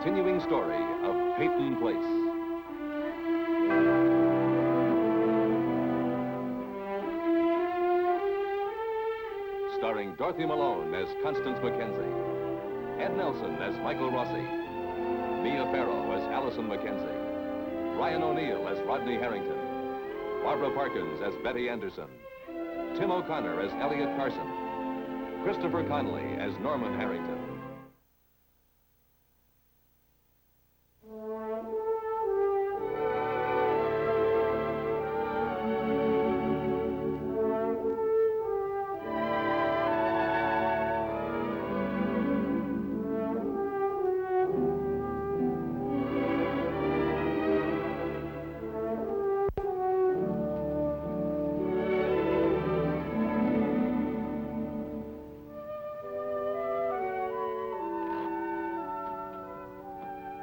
continuing story of Peyton Place. Starring Dorothy Malone as Constance Mackenzie, Ed Nelson as Michael Rossi, Mia Farrow as Allison Mackenzie, Ryan O'Neill as Rodney Harrington, Barbara Parkins as Betty Anderson, Tim O'Connor as Elliot Carson, Christopher Connolly as Norman Harrington.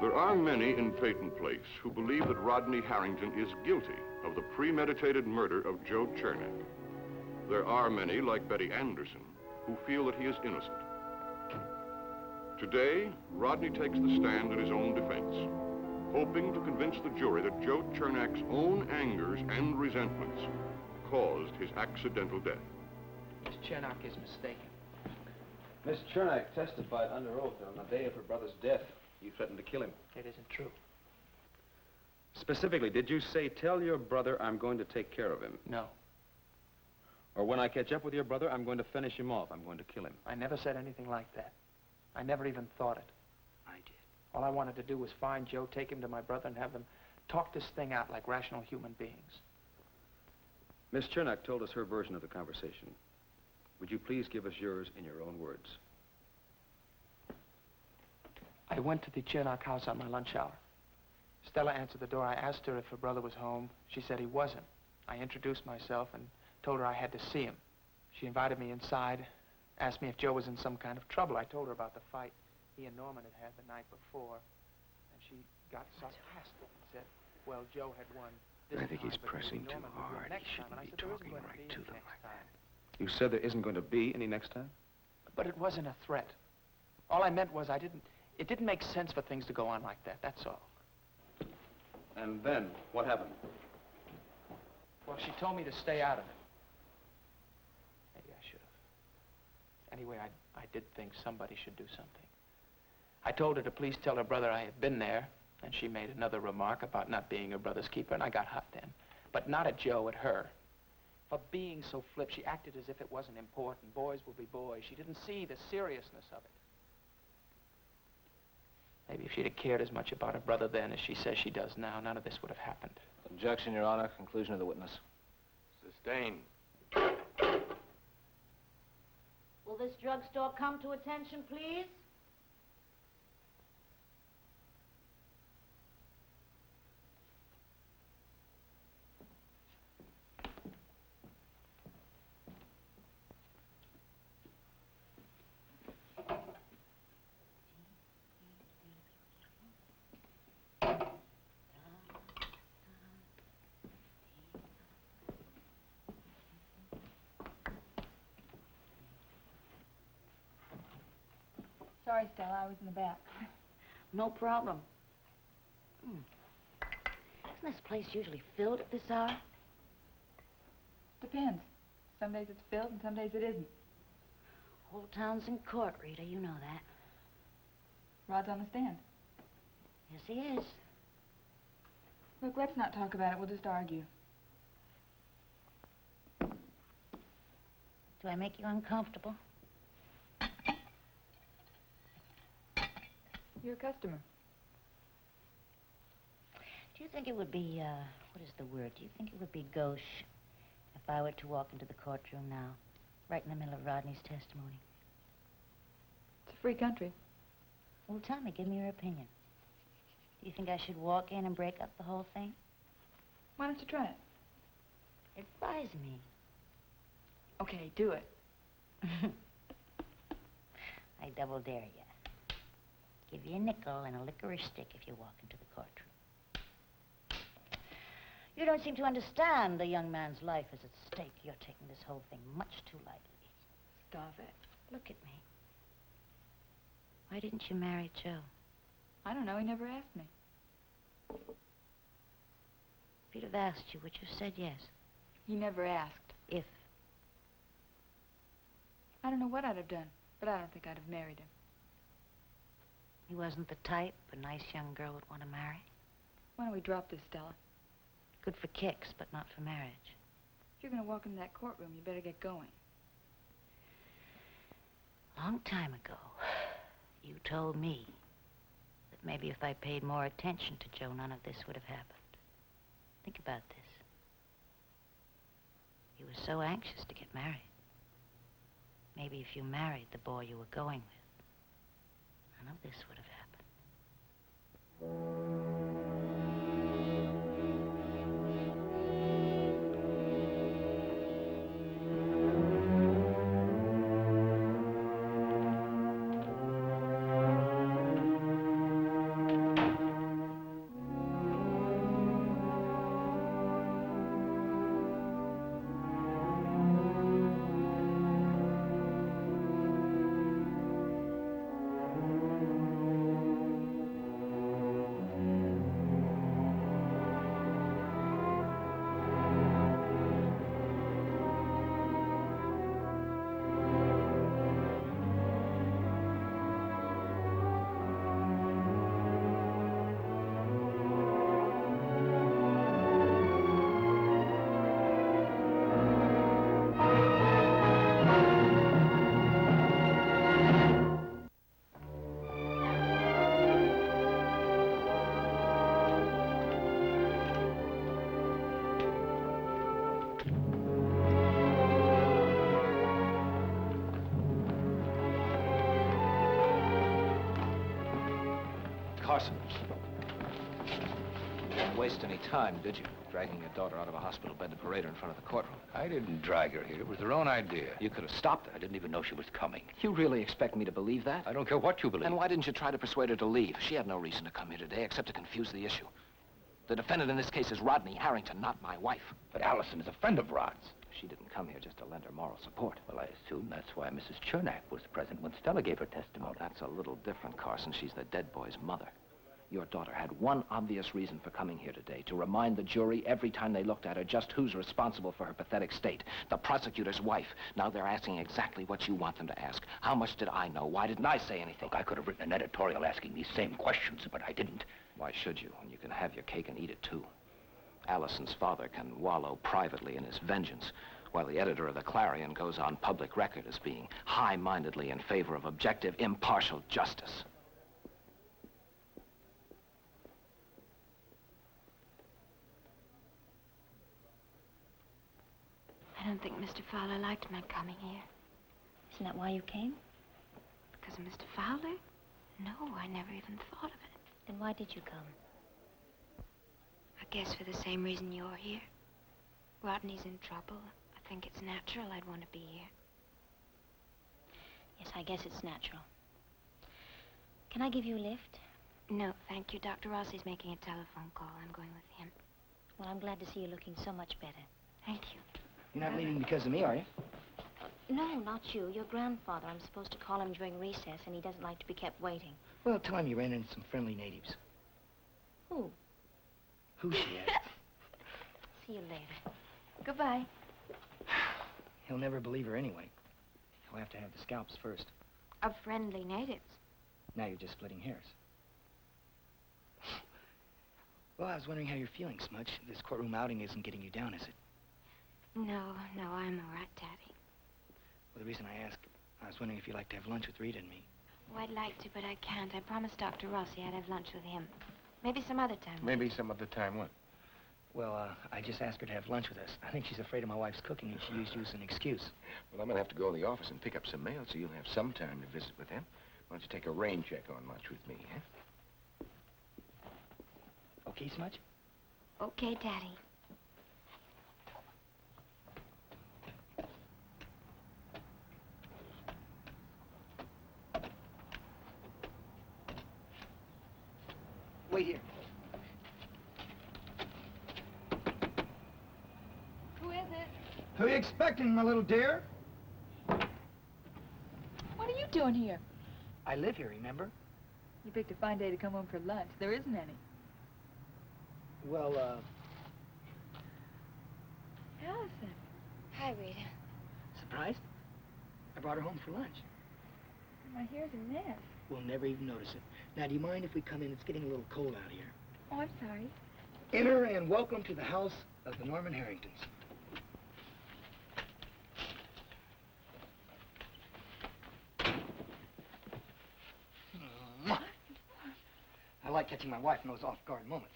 There are many in Peyton Place who believe that Rodney Harrington is guilty of the premeditated murder of Joe Chernak. There are many, like Betty Anderson, who feel that he is innocent. Today, Rodney takes the stand in his own defense, hoping to convince the jury that Joe Chernak's own angers and resentments caused his accidental death. Miss Chernak is mistaken. Miss Chernak testified under oath on the day of her brother's death. You threatened to kill him. It isn't true. Specifically, did you say, tell your brother I'm going to take care of him? No. Or when I catch up with your brother, I'm going to finish him off. I'm going to kill him. I never said anything like that. I never even thought it. I did. All I wanted to do was find Joe, take him to my brother, and have them talk this thing out like rational human beings. Miss Chernak told us her version of the conversation. Would you please give us yours in your own words? I went to the Chernak house on my lunch hour. Stella answered the door. I asked her if her brother was home. She said he wasn't. I introduced myself and told her I had to see him. She invited me inside, asked me if Joe was in some kind of trouble. I told her about the fight he and Norman had had the night before. And she got sarcastic and said, well, Joe had won this I think time, he's but maybe pressing too Norman would win hard. next He time. And I shouldn't be said, there isn't talking going to right be to any them next like time. You said there isn't going to be any next time? But it wasn't a threat. All I meant was it didn't make sense for things to go on like that, that's all. And then, what happened? Well, she told me to stay out of it. Maybe I should have. Anyway, I did think somebody should do something. I told her to please tell her brother I had been there, and she made another remark about not being her brother's keeper, and I got hot then. But not at Joe, at her. For being so flip, she acted as if it wasn't important. Boys will be boys. She didn't see the seriousness of it. Maybe if she'd have cared as much about her brother then as she says she does now, none of this would have happened. Objection, Your Honor. Conclusion of the witness. Sustained. Will this drugstore come to attention, please? Sorry, Stella, I was in the back. No problem. Isn't this place usually filled at this hour? Depends. Some days it's filled and some days it isn't. Whole town's in court, Rita. You know that. Rod's on the stand. Yes, he is. Look, let's not talk about it. We'll just argue. Do I make you uncomfortable? You're a customer. Do you think it would be, what is the word? Do you think it would be gauche if I were to walk into the courtroom now, right in the middle of Rodney's testimony? It's a free country. Well, tell me, give me your opinion. Do you think I should walk in and break up the whole thing? Why don't you try it? Advise me. Okay, do it. I double dare you. Give you a nickel and a licorice stick if you walk into the courtroom. You don't seem to understand the young man's life is at stake. You're taking this whole thing much too lightly. Stop it. Look at me. Why didn't you marry Joe? I don't know. He never asked me. If he'd have asked you, would you have said yes? He never asked. If. I don't know what I'd have done, but I don't think I'd have married him. He wasn't the type a nice young girl would want to marry. Why don't we drop this, Stella? Good for kicks, but not for marriage. If you're going to walk into that courtroom, you better get going. Long time ago, you told me that maybe if I paid more attention to Joe, none of this would have happened. Think about this. You were so anxious to get married. Maybe if you married the boy you were going with, none of this would have happened. Carson. You didn't waste any time, did you? Dragging your daughter out of a hospital bed to parade her in front of the courtroom. I didn't drag her here. It was her own idea. You could have stopped her. I didn't even know she was coming. You really expect me to believe that? I don't care what you believe. Then why didn't you try to persuade her to leave? She had no reason to come here today except to confuse the issue. The defendant in this case is Rodney Harrington, not my wife. But Allison is a friend of Rod's. She didn't come here just to lend her moral support. Well, I assume that's why Mrs. Chernak was present when Stella gave her testimony. Oh, that's a little different, Carson. She's the dead boy's mother. Your daughter had one obvious reason for coming here today, to remind the jury every time they looked at her just who's responsible for her pathetic state. The prosecutor's wife. Now they're asking exactly what you want them to ask. How much did I know? Why didn't I say anything? Look, I could have written an editorial asking these same questions, but I didn't. Why should you, when you can have your cake and eat it too? Allison's father can wallow privately in his vengeance, while the editor of the Clarion goes on public record as being high-mindedly in favor of objective, impartial justice. I don't think Mr. Fowler liked my coming here. Isn't that why you came? Because of Mr. Fowler? No, I never even thought of it. Then why did you come? I guess for the same reason you're here. Rodney's in trouble. I think it's natural I'd want to be here. Yes, I guess it's natural. Can I give you a lift? No, thank you. Dr. Rossi's making a telephone call. I'm going with him. Well, I'm glad to see you looking so much better. Thank you. You're not leaving because of me, are you? No, not you. Your grandfather. I'm supposed to call him during recess, and he doesn't like to be kept waiting. Well, tell him you ran into some friendly natives. Who? Who, she asked. See you later. Goodbye. He'll never believe her anyway. He'll have to have the scalps first. Of friendly natives. Now you're just splitting hairs. Well, I was wondering how you're feeling, Smudge. This courtroom outing isn't getting you down, is it? No, I'm all right, Daddy. Well, the reason I asked, I was wondering if you'd like to have lunch with Rita and me. Oh, I'd like to, but I can't. I promised Dr. Rossi I'd have lunch with him. Maybe some other time. Maybe some other time, what? Well, I just asked her to have lunch with us. I think she's afraid of my wife's cooking, and she used you as an excuse. Well, I'm going to have to go to the office and pick up some mail, so you'll have some time to visit with them. Why don't you take a rain check on lunch with me, huh? Okay, Smudge? Okay, Daddy. Wait here. Who is it? Who are you expecting, my little dear? What are you doing here? I live here, remember? You picked a fine day to come home for lunch. There isn't any. Well, Allison. Hi, Rita. surprised? I brought her home for lunch. My hair's a mess. We'll never even notice it. Now, do you mind if we come in? It's getting a little cold out here. Oh, I'm sorry. Enter and welcome to the house of the Norman Harringtons. Mwah. I like catching my wife in those off-guard moments.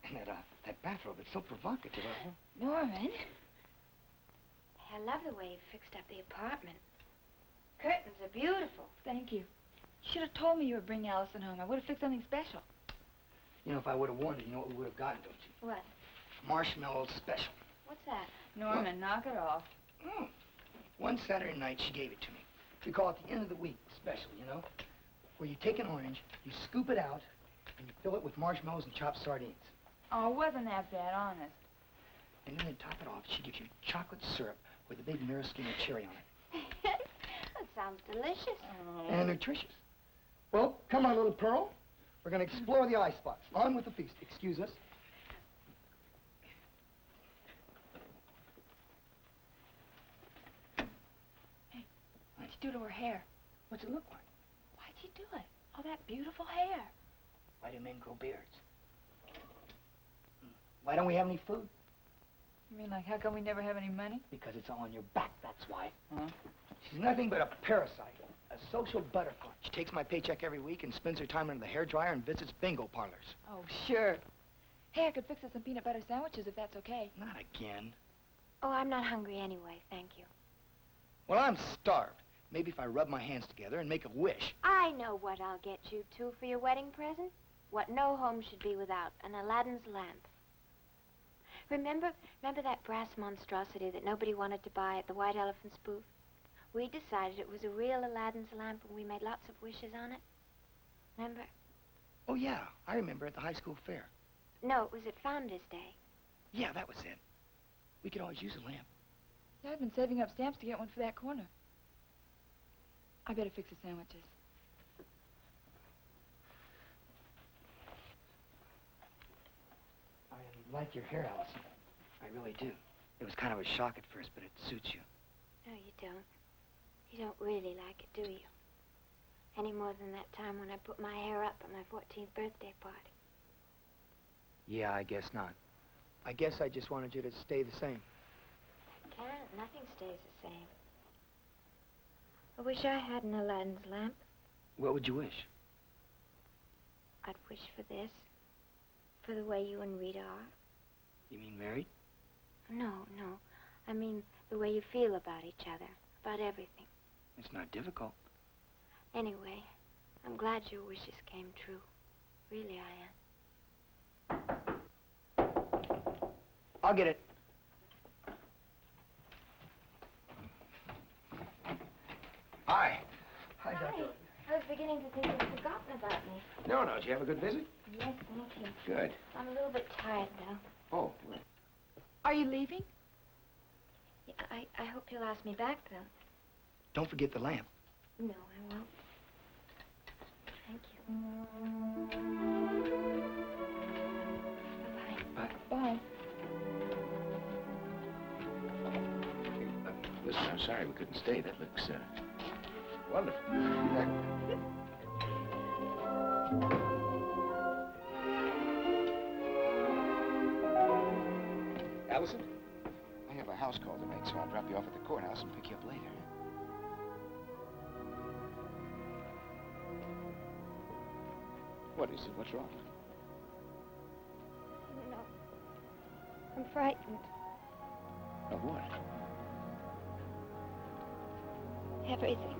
And that bathrobe, it's so provocative. Norman? I love the way you fixed up the apartment. Curtains are beautiful. Thank you. You should have told me you would bring Allison home. I would have fixed something special. You know, if I would have warned you, you know what we would have gotten, don't you? What? Marshmallows special. What's that? Norman, knock it off. Oh. One Saturday night, she gave it to me. We call it the end of the week special, you know? Where you take an orange, you scoop it out, and you fill it with marshmallows and chopped sardines. Oh, wasn't that bad, honest? And then to top it off, she gives you chocolate syrup with a big maraschino cherry on it. That sounds delicious. And nutritious. Well, come on, little Pearl. We're going to explore the eye spots. On with the feast. Excuse us. Hey, what'd you do to her hair? What's it look like? Why'd you do it? All that beautiful hair. Why do men grow beards? Why don't we have any food? You mean like how come we never have any money? Because it's all on your back, that's why. Huh? She's nothing but a parasite, a social butterfly. She takes my paycheck every week and spends her time under the hairdryer and visits bingo parlors. Oh, sure. Hey, I could fix us some peanut butter sandwiches if that's okay. Not again. Oh, I'm not hungry anyway, thank you. Well, I'm starved. Maybe if I rub my hands together and make a wish. I know what I'll get you, too, for your wedding present. What no home should be without, an Aladdin's lamp. Remember that brass monstrosity that nobody wanted to buy at the White Elephant's booth? We decided it was a real Aladdin's lamp and we made lots of wishes on it. Remember? Oh, yeah, I remember at the high school fair. No, it was at Founder's Day. Yeah, that was it. We could always use a lamp. Yeah, I've been saving up stamps to get one for that corner. I better fix the sandwiches. I like your hair, Allison. I really do. It was kind of a shock at first, but it suits you. No, you don't. You don't really like it, do you? Any more than that time when I put my hair up at my 14th birthday party. Yeah, I guess not. I guess I just wanted you to stay the same. Can't. Nothing stays the same. I wish I had an Aladdin's lamp. What would you wish? I'd wish for this. For the way you and Rita are. You mean married? No. I mean the way you feel about each other. About everything. It's not difficult. Anyway, I'm glad your wishes came true. Really, I am. I'll get it. Hi. Hi, Doctor. I was beginning to think you'd forgotten about me. No, did you have a good visit? Yes, thank you. Good. I'm a little bit tired, though. Oh, well, Are you leaving? Yeah, I hope you'll ask me back, though. Don't forget the lamp. No, I won't. Thank you. Bye-bye. Bye. Bye. Listen, I'm sorry we couldn't stay. That looks, wonderful. Allison? I have a house call to make, so I'll drop you off at the courthouse and pick you up later. What is it? What's wrong? No. I'm frightened. Of what? Everything.